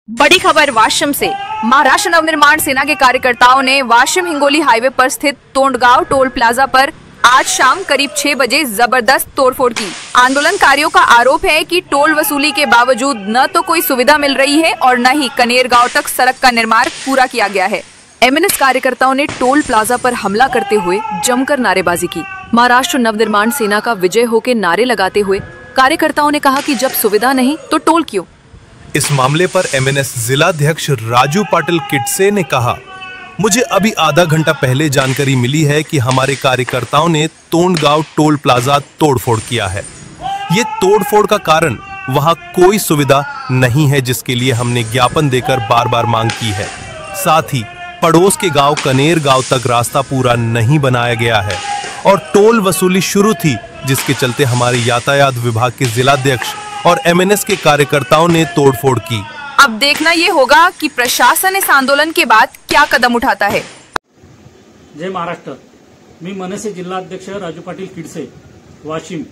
बड़ी खबर वाशिम से। महाराष्ट्र नवनिर्माण सेना के कार्यकर्ताओं ने वाशिम हिंगोली हाईवे पर स्थित तोंडगांव टोल प्लाजा पर आज शाम करीब 6 बजे जबरदस्त तोड़फोड़ की। आंदोलनकारियों का आरोप है कि टोल वसूली के बावजूद न तो कोई सुविधा मिल रही है और न ही कनेरगांव तक सड़क का निर्माण पूरा किया गया है। एमएनएस कार्यकर्ताओं ने टोल प्लाजा पर हमला करते हुए जमकर नारेबाजी की। महाराष्ट्र नवनिर्माण सेना का विजय हो के नारे लगाते हुए कार्यकर्ताओं ने कहा कि जब सुविधा नहीं तो टोल क्यों। इस मामले पर एमएनएस जिलाध्यक्ष राजू पाटिल किटसे ने कहा, मुझे अभी आधा घंटा पहले जानकारी मिली है कि हमारे कार्यकर्ताओं ने तोंडगांव टोल प्लाजा तोड़फोड़ किया है। ये तोड़फोड़ का कारण वहां कोई सुविधा नहीं है, जिसके लिए हमने ज्ञापन देकर बार बार मांग की है। साथ ही पड़ोस के गांव कनेरगांव तक रास्ता पूरा नहीं बनाया गया है और टोल वसूली शुरू थी, जिसके चलते हमारे यातायात विभाग के जिलाध्यक्ष और एमएनएस के कार्यकर्ताओं ने तोड़फोड़ की। अब देखना ये होगा कि प्रशासन इस आंदोलन के बाद क्या कदम उठाता है। जय महाराष्ट्र। मी मनसे जिल्हाध्यक्ष राजू पाटील किडसे, वाशिम।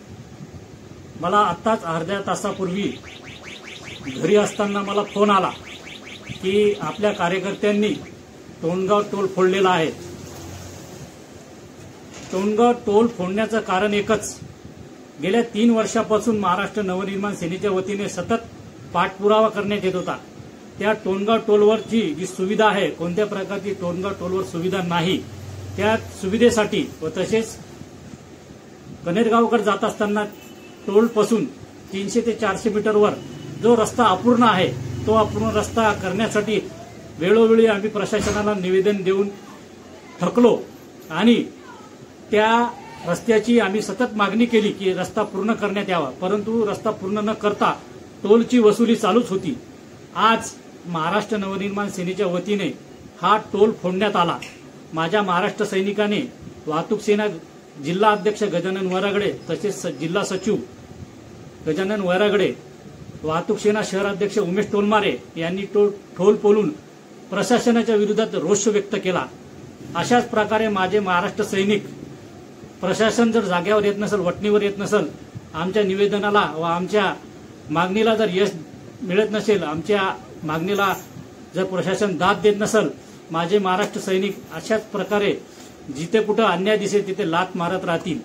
मला आत्ताच अर्ध्या तासापूर्वी घरी असताना मला फोन आला की आपल्या कार्यकर्त्यांनी तोंडगाव टोल फोडलेला आहे। तोंडगाव टोल फोडण्याचं कारण एकच, गेल्या 3 वर्षापासून महाराष्ट्र नवनिर्माण सेनेच्या वतीने सतत पाठपुरावा करण्यात येत होता। त्या तोंडगाव टोलवरची जी सुविधा आहे, कोणत्या प्रकारची तोंडगाव टोलवर सुविधा नाही, त्या सुविधेसाठी व तसेच कनेरगावकडे जात असताना टोलपासून 300 ते 400 मीटरवर जो रस्ता अपूर्ण आहे, तो अपूर्ण रस्ता करण्यासाठी वेळोवेळी आम्ही प्रशासनाला निवेदन देऊन थकलो आणि त्या रस्त्याची आम्ही सतत मागणी केली की रस्ता पूर्ण करण्यात यावा, परंतु रस्ता पूर्ण न करता टोलची वसुली चालूच होती। आज महाराष्ट्र नवनिर्माण सेनेच्या वतीने हा टोल फोडण्यात आला। माझ्या महाराष्ट्र सैनिकाने वाहतूक सेना जिल्हा अध्यक्ष गजानन वैरागडे तसेच जिल्हा सचिव गजानन वैरागडे, वाहतूक सेना शहराध्यक्ष उमेश टोलमारे यांनी टोल पोलून प्रशासनाच्या विरोधात रोष व्यक्त केला। अशाच प्रकारे माझे महाराष्ट्र सैनिक, प्रशासन जर जागेवर येत नसेल, वटणीवर येत नसेल, आमच्या निवेदनाला व आमच्या मागणीला जर यश मिळत नसेल, आमच्या मागणीला जर प्रशासन दाद देत नसेल, माझे महाराष्ट्र सैनिक अशाच प्रकारे जिथे कुठे अन्याय दिसेल तिथे लात मारत राहतील।